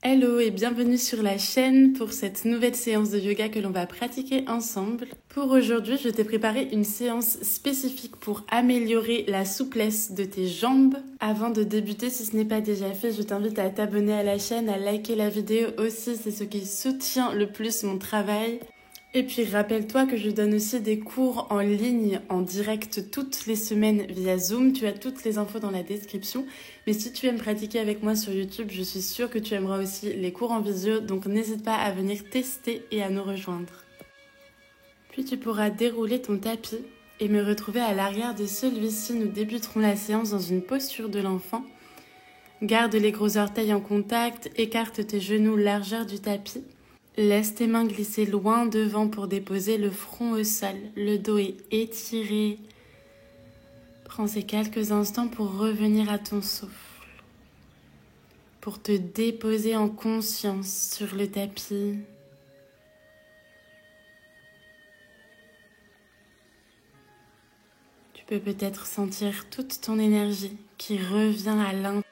Hello et bienvenue sur la chaîne pour cette nouvelle séance de yoga que l'on va pratiquer ensemble. Pour aujourd'hui, je t'ai préparé une séance spécifique pour améliorer la souplesse de tes jambes. Avant de débuter, si ce n'est pas déjà fait, je t'invite à t'abonner à la chaîne, à liker la vidéo aussi, c'est ce qui soutient le plus mon travail. Et puis rappelle-toi que je donne aussi des cours en ligne, en direct toutes les semaines via Zoom. Tu as toutes les infos dans la description. Mais si tu aimes pratiquer avec moi sur YouTube, je suis sûre que tu aimeras aussi les cours en visio. Donc n'hésite pas à venir tester et à nous rejoindre. Puis tu pourras dérouler ton tapis et me retrouver à l'arrière de celui-ci. Nous débuterons la séance dans une posture de l'enfant. Garde les gros orteils en contact, écarte tes genoux largeur du tapis. Laisse tes mains glisser loin devant pour déposer le front au sol. Le dos est étiré. Prends ces quelques instants pour revenir à ton souffle. Pour te déposer en conscience sur le tapis. Tu peux peut-être sentir toute ton énergie qui revient à l'intérieur.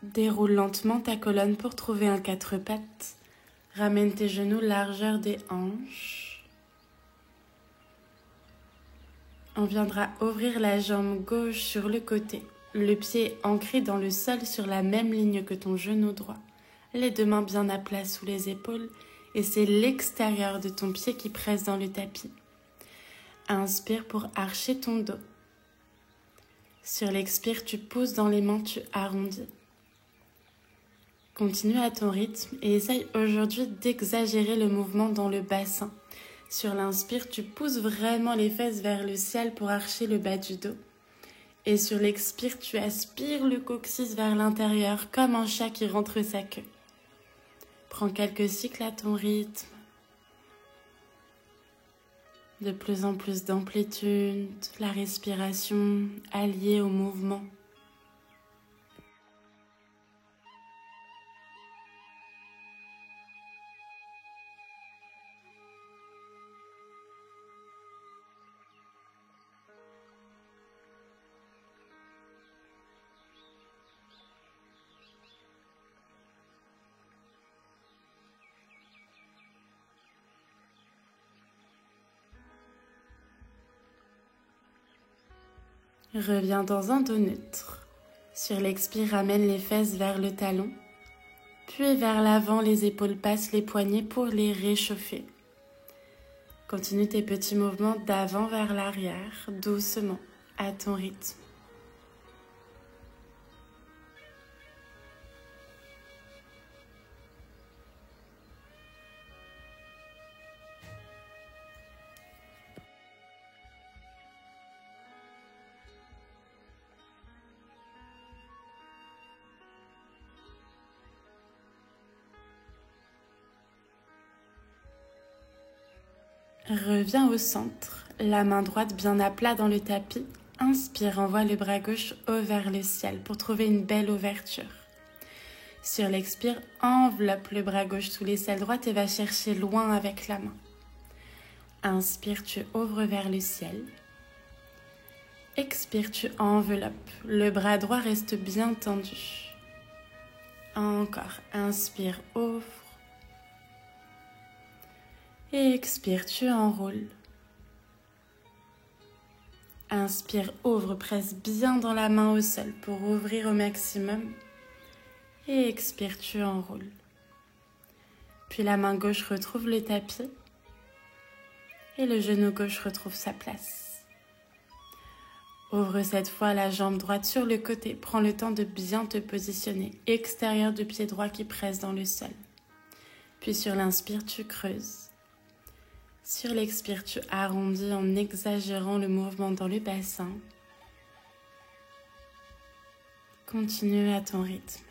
Déroule lentement ta colonne pour trouver un quatre pattes. Ramène tes genoux largeur des hanches. On viendra ouvrir la jambe gauche sur le côté. Le pied ancré dans le sol sur la même ligne que ton genou droit. Les deux mains bien à plat sous les épaules et c'est l'extérieur de ton pied qui presse dans le tapis. Inspire pour archer ton dos. Sur l'expire, tu pousses dans les mains, tu arrondis. Continue à ton rythme et essaye aujourd'hui d'exagérer le mouvement dans le bassin. Sur l'inspire, tu pousses vraiment les fesses vers le ciel pour archer le bas du dos. Et sur l'expire, tu aspires le coccyx vers l'intérieur comme un chat qui rentre sa queue. Prends quelques cycles à ton rythme. De plus en plus d'amplitude, la respiration alliée au mouvement. Reviens dans un dos neutre. Sur l'expire, ramène les fesses vers le talon. Puis vers l'avant, les épaules passent les poignets pour les réchauffer. Continue tes petits mouvements d'avant vers l'arrière, doucement, à ton rythme. Reviens au centre, la main droite bien à plat dans le tapis. Inspire, envoie le bras gauche haut vers le ciel pour trouver une belle ouverture. Sur l'expire, enveloppe le bras gauche sous l'aisselle droite et va chercher loin avec la main. Inspire, tu ouvres vers le ciel. Expire, tu enveloppes. Le bras droit reste bien tendu. Encore, inspire, ouvre. Et expire, tu enroules. Inspire, ouvre, presse bien dans la main au sol pour ouvrir au maximum. Et expire, tu enroules. Puis la main gauche retrouve le tapis. Et le genou gauche retrouve sa place. Ouvre cette fois la jambe droite sur le côté. Prends le temps de bien te positionner. Extérieur du pied droit qui presse dans le sol. Puis sur l'inspire, tu creuses. Sur l'expire, tu arrondis en exagérant le mouvement dans le bassin. Continue à ton rythme.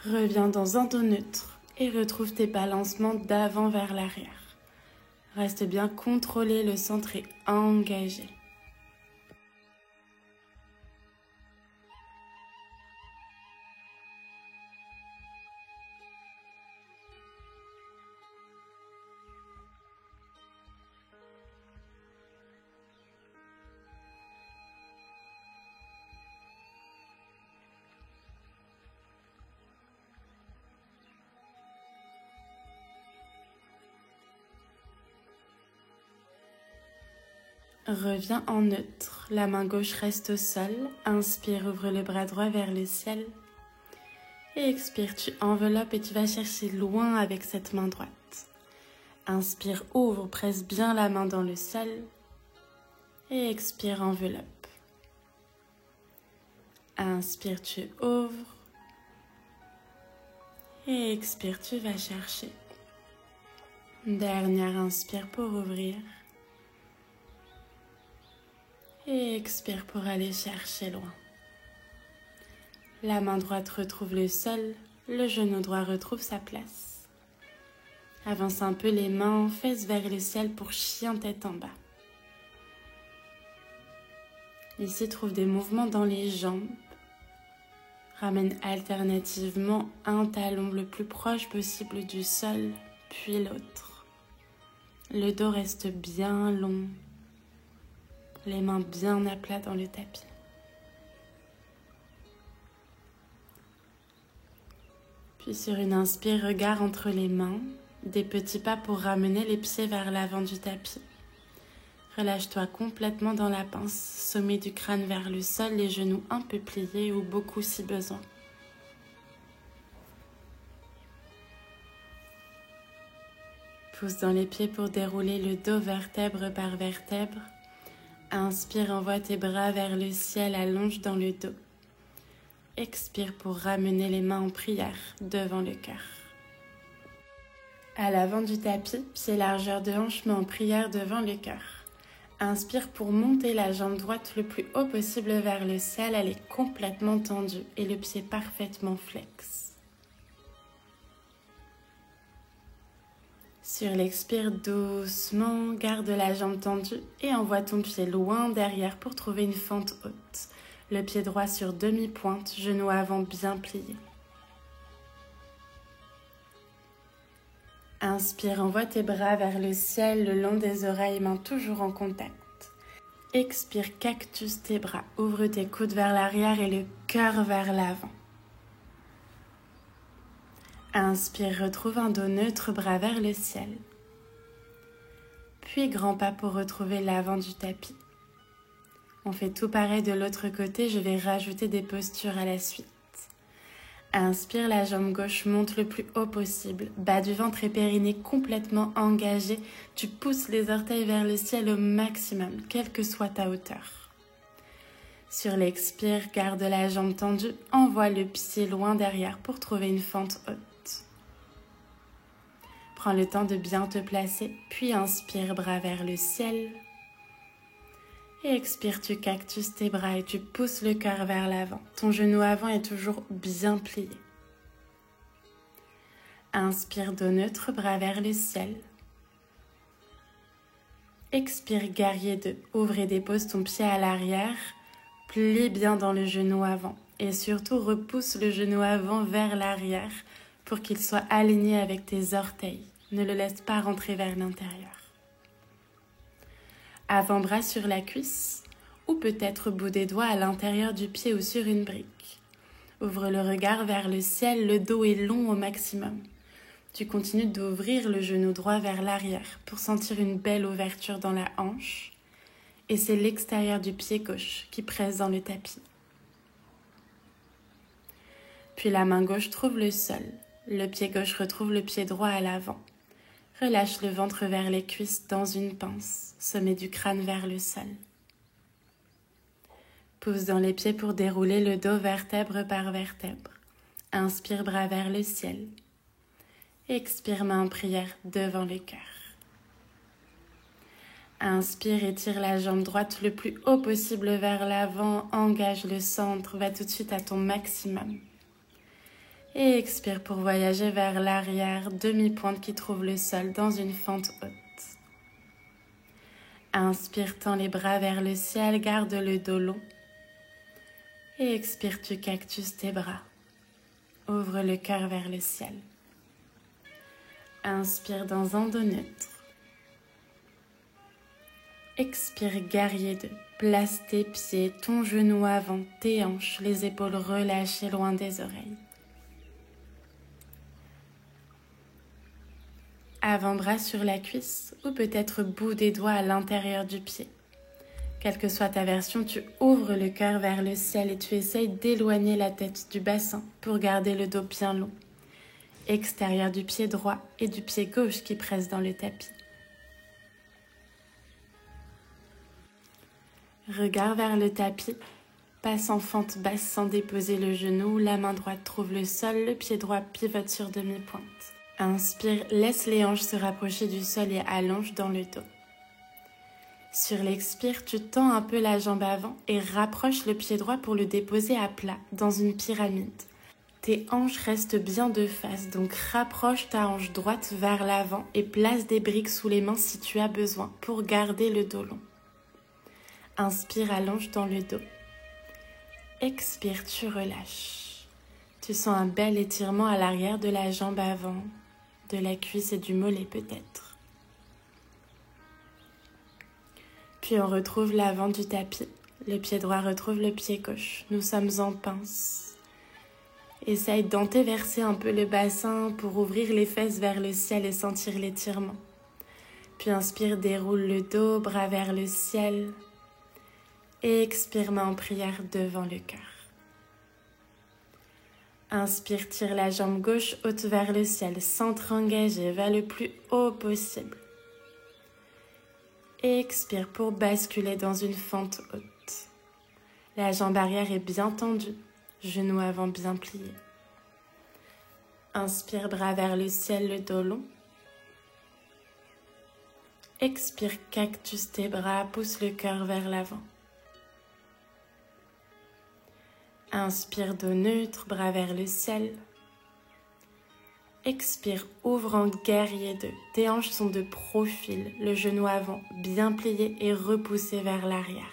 Reviens dans un dos neutre et retrouve tes balancements d'avant vers l'arrière. Reste bien contrôlé, le centre est engagé. Reviens en neutre, la main gauche reste au sol, inspire, ouvre le bras droit vers le ciel. Et expire, tu enveloppes et tu vas chercher loin avec cette main droite. Inspire, ouvre, presse bien la main dans le sol. Et expire, enveloppe. Inspire, tu ouvres. Et expire, tu vas chercher. Dernière inspire pour ouvrir. Et expire pour aller chercher loin. La main droite retrouve le sol, le genou droit retrouve sa place. Avance un peu les mains, fesses vers le ciel pour chien tête en bas. Ici, trouve des mouvements dans les jambes. Ramène alternativement un talon le plus proche possible du sol, puis l'autre. Le dos reste bien long. Les mains bien à plat dans le tapis. Puis sur une inspire, regard entre les mains, des petits pas pour ramener les pieds vers l'avant du tapis. Relâche-toi complètement dans la pince, sommet du crâne vers le sol, les genoux un peu pliés ou beaucoup si besoin. Pousse dans les pieds pour dérouler le dos vertèbre par vertèbre. Inspire, envoie tes bras vers le ciel, allonge dans le dos. Expire pour ramener les mains en prière devant le cœur. À l'avant du tapis, pied largeur de hanche, main en prière devant le cœur. Inspire pour monter la jambe droite le plus haut possible vers le ciel, elle est complètement tendue et le pied parfaitement flex. Sur l'expire, doucement, garde la jambe tendue et envoie ton pied loin derrière pour trouver une fente haute. Le pied droit sur demi-pointe, genou avant bien plié. Inspire, envoie tes bras vers le ciel, le long des oreilles, mains toujours en contact. Expire, cactus tes bras, ouvre tes coudes vers l'arrière et le cœur vers l'avant. Inspire, retrouve un dos neutre, bras vers le ciel. Puis grand pas pour retrouver l'avant du tapis. On fait tout pareil de l'autre côté, je vais rajouter des postures à la suite. Inspire, la jambe gauche monte le plus haut possible. Bas du ventre et périnée complètement engagés. Tu pousses les orteils vers le ciel au maximum, quelle que soit ta hauteur. Sur l'expire, garde la jambe tendue, envoie le pied loin derrière pour trouver une fente haute. Prends le temps de bien te placer, puis inspire, bras vers le ciel. Et expire, tu cactus tes bras et tu pousses le cœur vers l'avant. Ton genou avant est toujours bien plié. Inspire, dos neutre, bras vers le ciel. Expire, guerrier 2. Ouvre et dépose ton pied à l'arrière. Plie bien dans le genou avant. Et surtout, repousse le genou avant vers l'arrière pour qu'il soit aligné avec tes orteils. Ne le laisse pas rentrer vers l'intérieur. Avant-bras sur la cuisse ou peut-être bout des doigts à l'intérieur du pied ou sur une brique. Ouvre le regard vers le ciel, le dos est long au maximum. Tu continues d'ouvrir le genou droit vers l'arrière pour sentir une belle ouverture dans la hanche et c'est l'extérieur du pied gauche qui presse dans le tapis. Puis la main gauche trouve le sol. Le pied gauche retrouve le pied droit à l'avant. Relâche le ventre vers les cuisses dans une pince, sommet du crâne vers le sol. Pousse dans les pieds pour dérouler le dos vertèbre par vertèbre. Inspire, bras vers le ciel. Expire, main en prière devant le cœur. Inspire, étire la jambe droite le plus haut possible vers l'avant. Engage le centre, va tout de suite à ton maximum. Et expire pour voyager vers l'arrière, demi-pointe qui trouve le sol dans une fente haute. Inspire, tends les bras vers le ciel, garde le dos long. Et expire, tu cactus tes bras. Ouvre le cœur vers le ciel. Inspire dans un dos neutre. Expire, guerrier 2. Place tes pieds, ton genou avant, tes hanches, les épaules relâchées loin des oreilles. Avant-bras sur la cuisse ou peut-être bout des doigts à l'intérieur du pied. Quelle que soit ta version, tu ouvres le cœur vers le ciel et tu essayes d'éloigner la tête du bassin pour garder le dos bien long. Extérieur du pied droit et du pied gauche qui presse dans le tapis. Regard vers le tapis, passe en fente basse sans déposer le genou, la main droite trouve le sol, le pied droit pivote sur demi-pointe. Inspire, laisse les hanches se rapprocher du sol et allonge dans le dos. Sur l'expire, tu tends un peu la jambe avant et rapproche le pied droit pour le déposer à plat, dans une pyramide. Tes hanches restent bien de face, donc rapproche ta hanche droite vers l'avant et place des briques sous les mains si tu as besoin pour garder le dos long. Inspire, allonge dans le dos. Expire, tu relâches. Tu sens un bel étirement à l'arrière de la jambe avant, de la cuisse et du mollet peut-être. Puis on retrouve l'avant du tapis. Le pied droit retrouve le pied gauche. Nous sommes en pince. Essaye d'antéverser un peu le bassin pour ouvrir les fesses vers le ciel et sentir l'étirement. Puis inspire, déroule le dos, bras vers le ciel. Et expire, main en prière devant le cœur. Inspire, tire la jambe gauche haute vers le ciel, centre engagé, va le plus haut possible. Et expire pour basculer dans une fente haute. La jambe arrière est bien tendue, genou avant bien plié. Inspire, bras vers le ciel, le dos long. Expire, cactus tes bras, pousse le cœur vers l'avant. Inspire, dos neutre, bras vers le ciel. Expire, ouvre en guerrier 2. Tes hanches sont de profil, le genou avant bien plié et repoussé vers l'arrière.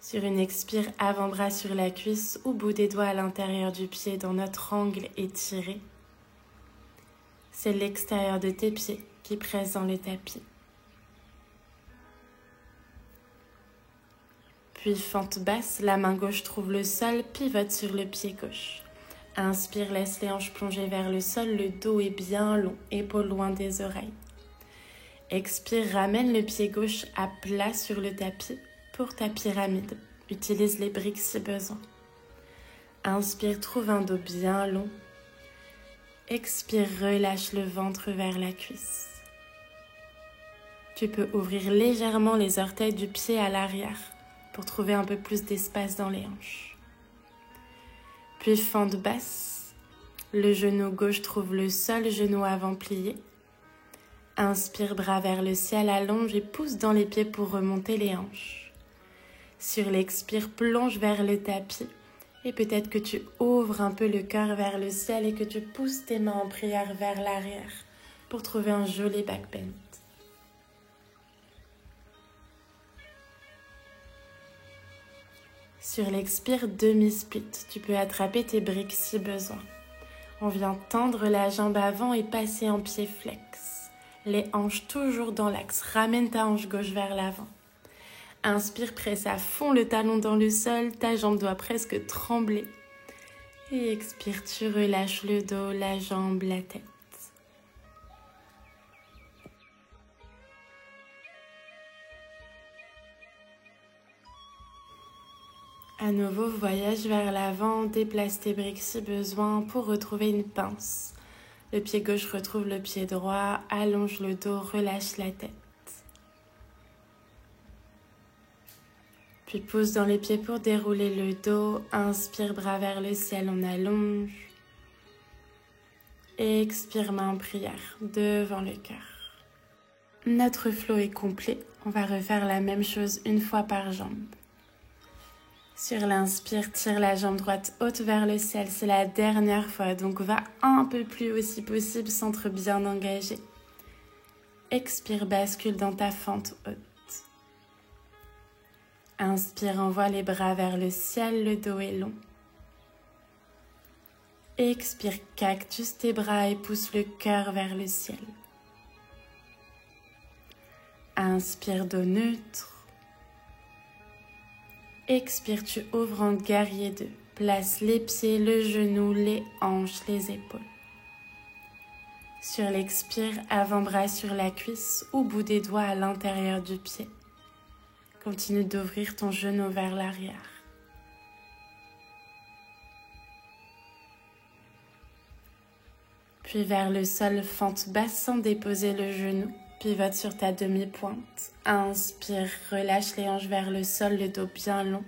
Sur une expire, avant-bras sur la cuisse ou bout des doigts à l'intérieur du pied dans notre angle étiré. C'est l'extérieur de tes pieds qui presse dans le tapis. Puis fente basse, la main gauche trouve le sol, pivote sur le pied gauche. Inspire, laisse les hanches plonger vers le sol, le dos est bien long, épaules loin des oreilles. Expire, ramène le pied gauche à plat sur le tapis pour ta pyramide. Utilise les briques si besoin. Inspire, trouve un dos bien long. Expire, relâche le ventre vers la cuisse. Tu peux ouvrir légèrement les orteils du pied à l'arrière pour trouver un peu plus d'espace dans les hanches. Puis fente basse, le genou gauche trouve le sol, genou avant plié. Inspire, bras vers le ciel, allonge et pousse dans les pieds pour remonter les hanches. Sur l'expire, plonge vers le tapis et peut-être que tu ouvres un peu le cœur vers le ciel et que tu pousses tes mains en prière vers l'arrière pour trouver un joli back bend. Sur l'expire, demi-split, tu peux attraper tes briques si besoin. On vient tendre la jambe avant et passer en pied flex. Les hanches toujours dans l'axe. Ramène ta hanche gauche vers l'avant. Inspire, presse à fond le talon dans le sol. Ta jambe doit presque trembler. Et expire, tu relâches le dos, la jambe, la tête. À nouveau, voyage vers l'avant, déplace tes briques si besoin pour retrouver une pince. Le pied gauche retrouve le pied droit, allonge le dos, relâche la tête. Puis pousse dans les pieds pour dérouler le dos, inspire bras vers le ciel, on allonge. Expire main en prière devant le cœur. Notre flow est complet, on va refaire la même chose une fois par jambe. Sur l'inspire, tire la jambe droite haute vers le ciel, c'est la dernière fois, donc va un peu plus haut si possible, centre bien engagé. Expire, bascule dans ta fente haute. Inspire, envoie les bras vers le ciel, le dos est long. Expire, cactus tes bras et pousse le cœur vers le ciel. Inspire, dos neutre. Expire, tu ouvres en guerrier 2. Place les pieds, le genou, les hanches, les épaules. Sur l'expire, avant-bras sur la cuisse ou bout des doigts à l'intérieur du pied. Continue d'ouvrir ton genou vers l'arrière. Puis vers le sol, fente basse sans déposer le genou. Pivote sur ta demi-pointe. Inspire, relâche les hanches vers le sol, le dos bien long.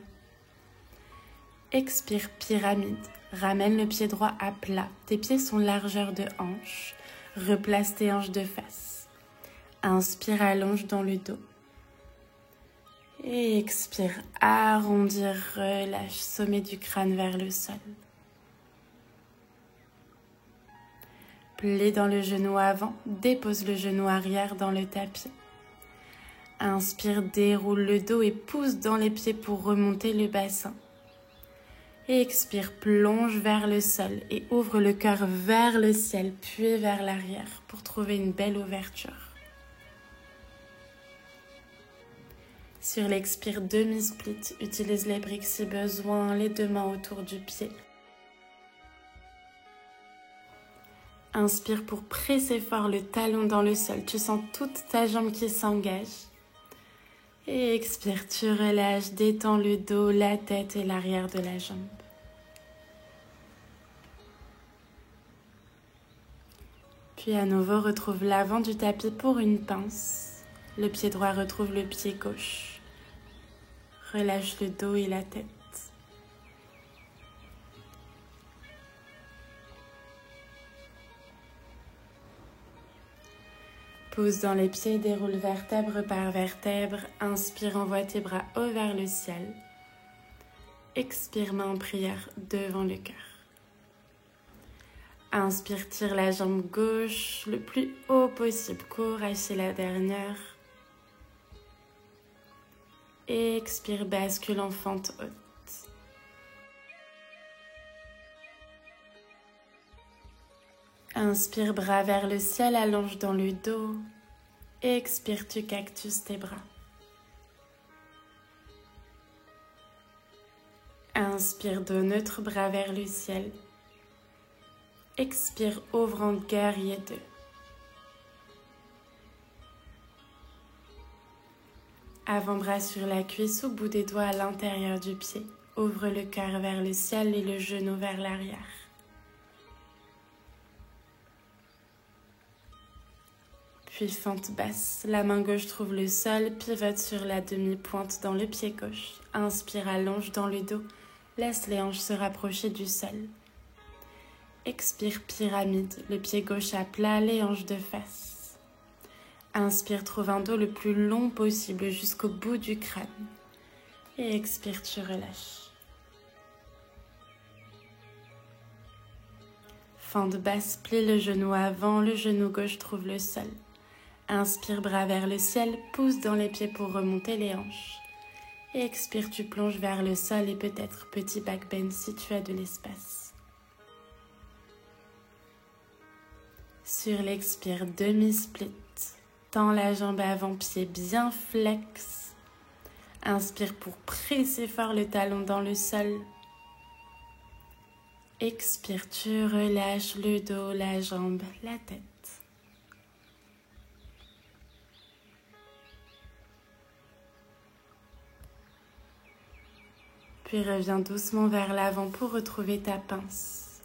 Expire, pyramide. Ramène le pied droit à plat. Tes pieds sont largeur de hanche. Replace tes hanches de face. Inspire, allonge dans le dos. Et expire, arrondir, relâche, sommet du crâne vers le sol. Plie dans le genou avant, dépose le genou arrière dans le tapis. Inspire, déroule le dos et pousse dans les pieds pour remonter le bassin. Et expire, plonge vers le sol et ouvre le cœur vers le ciel, puis vers l'arrière pour trouver une belle ouverture. Sur l'expire, demi-split, utilise les briques si besoin, les deux mains autour du pied. Inspire pour presser fort le talon dans le sol. Tu sens toute ta jambe qui s'engage. Et expire, tu relâches, détends le dos, la tête et l'arrière de la jambe. Puis à nouveau, retrouve l'avant du tapis pour une pince. Le pied droit retrouve le pied gauche. Relâche le dos et la tête. Pousse dans les pieds, déroule vertèbre par vertèbre. Inspire, envoie tes bras haut vers le ciel. Expire, main en prière devant le cœur. Inspire, tire la jambe gauche le plus haut possible. Courage, c'est la dernière. Expire, bascule en fente haute. Inspire, bras vers le ciel, allonge dans le dos. Expire, tu cactus tes bras. Inspire, dos neutre, bras vers le ciel. Expire, ouvre en guerrier 2. Avant-bras sur la cuisse, au bout des doigts à l'intérieur du pied. Ouvre le cœur vers le ciel et le genou vers l'arrière. Puis fente basse, la main gauche trouve le sol, pivote sur la demi-pointe dans le pied gauche. Inspire, allonge dans le dos, laisse les hanches se rapprocher du sol. Expire, pyramide, le pied gauche à plat, les hanches de face. Inspire, trouve un dos le plus long possible jusqu'au bout du crâne. Et expire, tu relâches. Fente basse, plie le genou avant, le genou gauche trouve le sol. Inspire, bras vers le ciel, pousse dans les pieds pour remonter les hanches. Et expire, tu plonges vers le sol et peut-être petit back bend si tu as de l'espace. Sur l'expire, demi-split. Tends la jambe avant, pied bien flex. Inspire pour presser fort le talon dans le sol. Expire, tu relâches le dos, la jambe, la tête. Puis reviens doucement vers l'avant pour retrouver ta pince.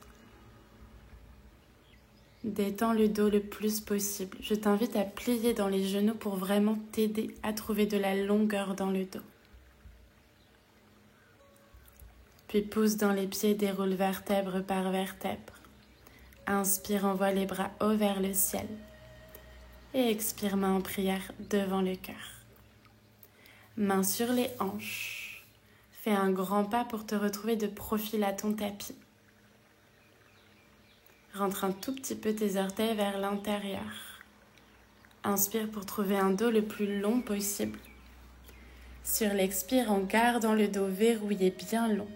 Détends le dos le plus possible. Je t'invite à plier dans les genoux pour vraiment t'aider à trouver de la longueur dans le dos. Puis pousse dans les pieds, déroule vertèbre par vertèbre. Inspire, envoie les bras hauts vers le ciel. Et expire, main en prière devant le cœur. Main sur les hanches. Fais un grand pas pour te retrouver de profil à ton tapis. Rentre un tout petit peu tes orteils vers l'intérieur. Inspire pour trouver un dos le plus long possible. Sur l'expire, en gardant le dos verrouillé bien long,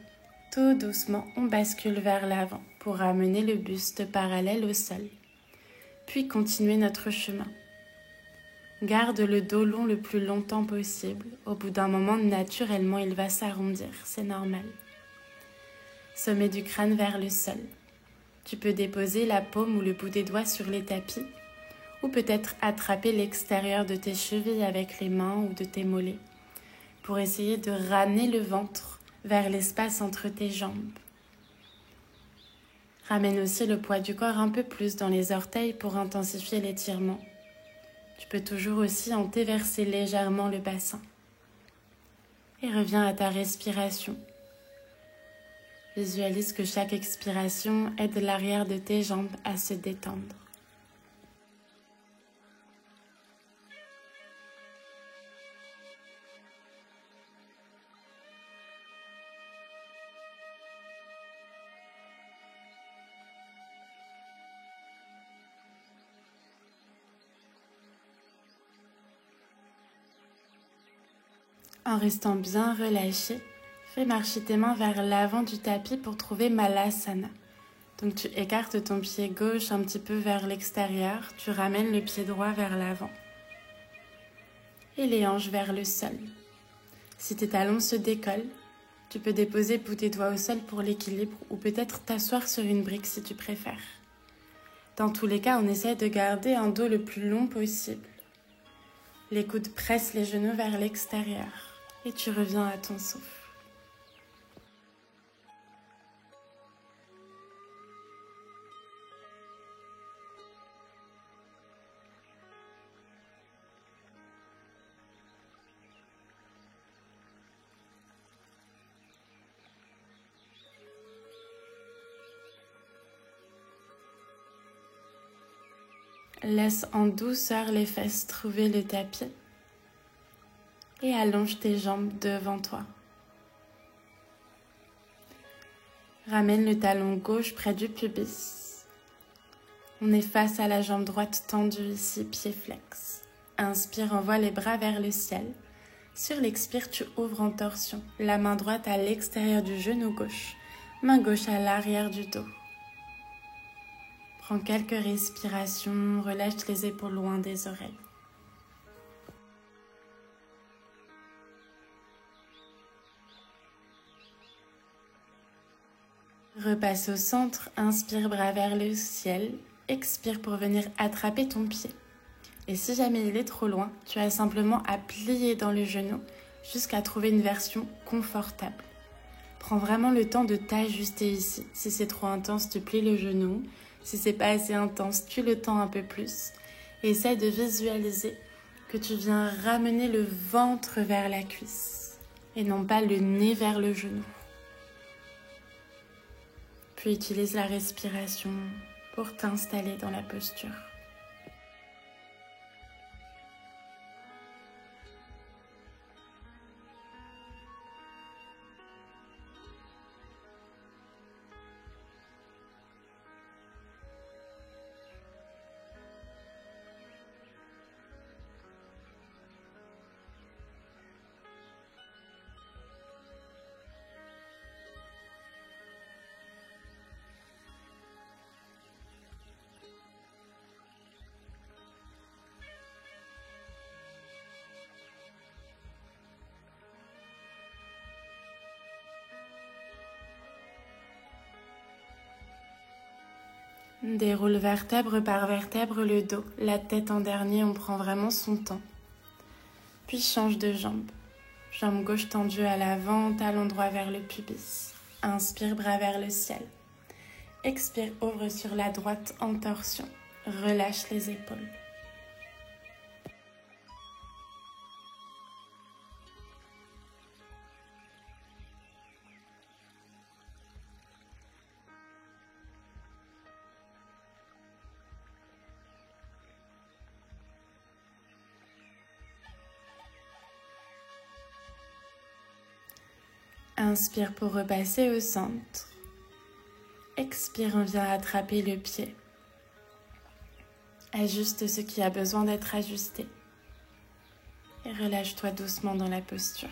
tout doucement, on bascule vers l'avant pour ramener le buste parallèle au sol. Puis continuer notre chemin. Garde le dos long le plus longtemps possible. Au bout d'un moment, naturellement, il va s'arrondir, c'est normal. Sommet du crâne vers le sol. Tu peux déposer la paume ou le bout des doigts sur les tapis, ou peut-être attraper l'extérieur de tes chevilles avec les mains ou de tes mollets, pour essayer de ramener le ventre vers l'espace entre tes jambes. Ramène aussi le poids du corps un peu plus dans les orteils pour intensifier l'étirement. Tu peux toujours aussi en déverser légèrement le bassin. Et reviens à ta respiration. Visualise que chaque expiration aide l'arrière de tes jambes à se détendre. En restant bien relâché, fais marcher tes mains vers l'avant du tapis pour trouver Malasana. Donc tu écartes ton pied gauche un petit peu vers l'extérieur, tu ramènes le pied droit vers l'avant. Et les hanches vers le sol. Si tes talons se décollent, tu peux déposer tes doigts au sol pour l'équilibre ou peut-être t'asseoir sur une brique si tu préfères. Dans tous les cas, on essaie de garder un dos le plus long possible. Les coudes pressent les genoux vers l'extérieur. Et tu reviens à ton souffle. Laisse en douceur les fesses trouver le tapis. Et allonge tes jambes devant toi. Ramène le talon gauche près du pubis. On est face à la jambe droite tendue ici, pied flex. Inspire, envoie les bras vers le ciel. Sur l'expire, tu ouvres en torsion. La main droite à l'extérieur du genou gauche. Main gauche à l'arrière du dos. Prends quelques respirations, relâche les épaules loin des oreilles. Repasse au centre, inspire bras vers le ciel, expire pour venir attraper ton pied. Et si jamais il est trop loin, tu as simplement à plier dans le genou jusqu'à trouver une version confortable. Prends vraiment le temps de t'ajuster ici. Si c'est trop intense, tu plies le genou. Si c'est pas assez intense, tu le tends un peu plus. Et essaie de visualiser que tu viens ramener le ventre vers la cuisse et non pas le nez vers le genou. Puis utilise la respiration pour t'installer dans la posture. Déroule vertèbre par vertèbre le dos, la tête en dernier, on prend vraiment son temps. Puis change de jambe. Jambe gauche tendue à l'avant, talon droit vers le pubis. Inspire, bras vers le ciel. Expire, ouvre sur la droite en torsion. Relâche les épaules. Inspire pour repasser au centre. Expire, on vient attraper le pied. Ajuste ce qui a besoin d'être ajusté. Et relâche-toi doucement dans la posture.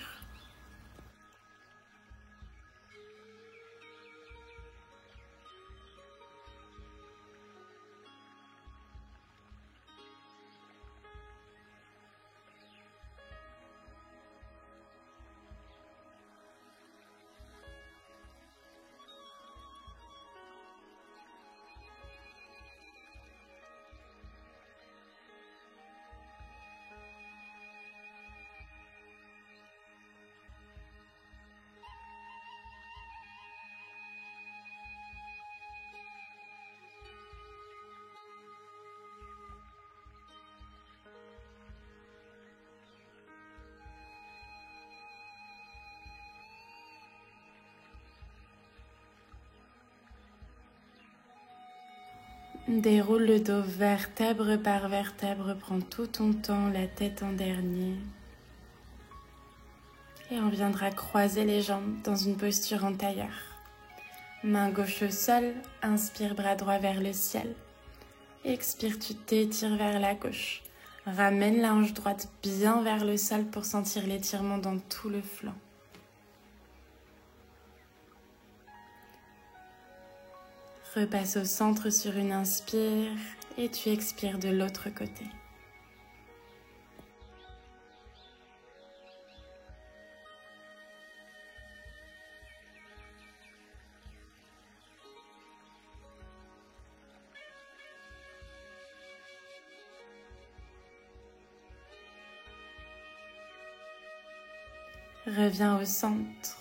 Déroule le dos vertèbre par vertèbre, prends tout ton temps, la tête en dernier. Et on viendra croiser les jambes dans une posture en tailleur. Main gauche au sol, inspire, bras droit vers le ciel. Expire, tu t'étires vers la gauche. Ramène la hanche droite bien vers le sol pour sentir l'étirement dans tout le flanc. Repasse au centre sur une inspire et tu expires de l'autre côté. Reviens au centre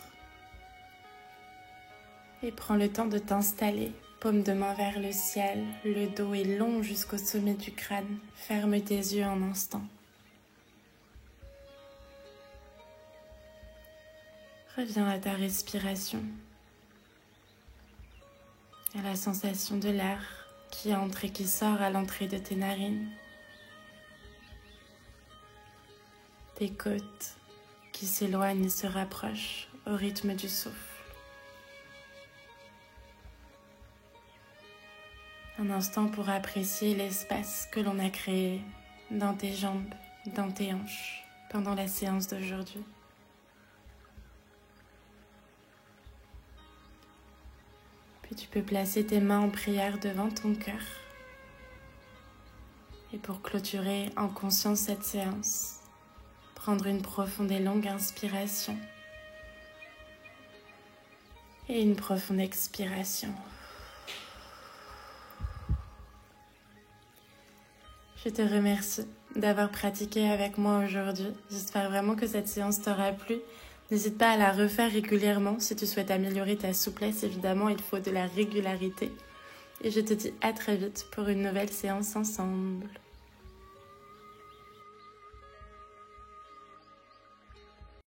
et prends le temps de t'installer. Paume de main vers le ciel, le dos est long jusqu'au sommet du crâne. Ferme tes yeux un instant. Reviens à ta respiration, à la sensation de l'air qui entre et qui sort à l'entrée de tes narines. Tes côtes qui s'éloignent et se rapprochent au rythme du souffle. Un instant pour apprécier l'espace que l'on a créé dans tes jambes, dans tes hanches, pendant la séance d'aujourd'hui. Puis tu peux placer tes mains en prière devant ton cœur. Et pour clôturer en conscience cette séance, prendre une profonde et longue inspiration et une profonde expiration. Je te remercie d'avoir pratiqué avec moi aujourd'hui. J'espère vraiment que cette séance t'aura plu. N'hésite pas à la refaire régulièrement si tu souhaites améliorer ta souplesse. Évidemment, il faut de la régularité. Et je te dis à très vite pour une nouvelle séance ensemble.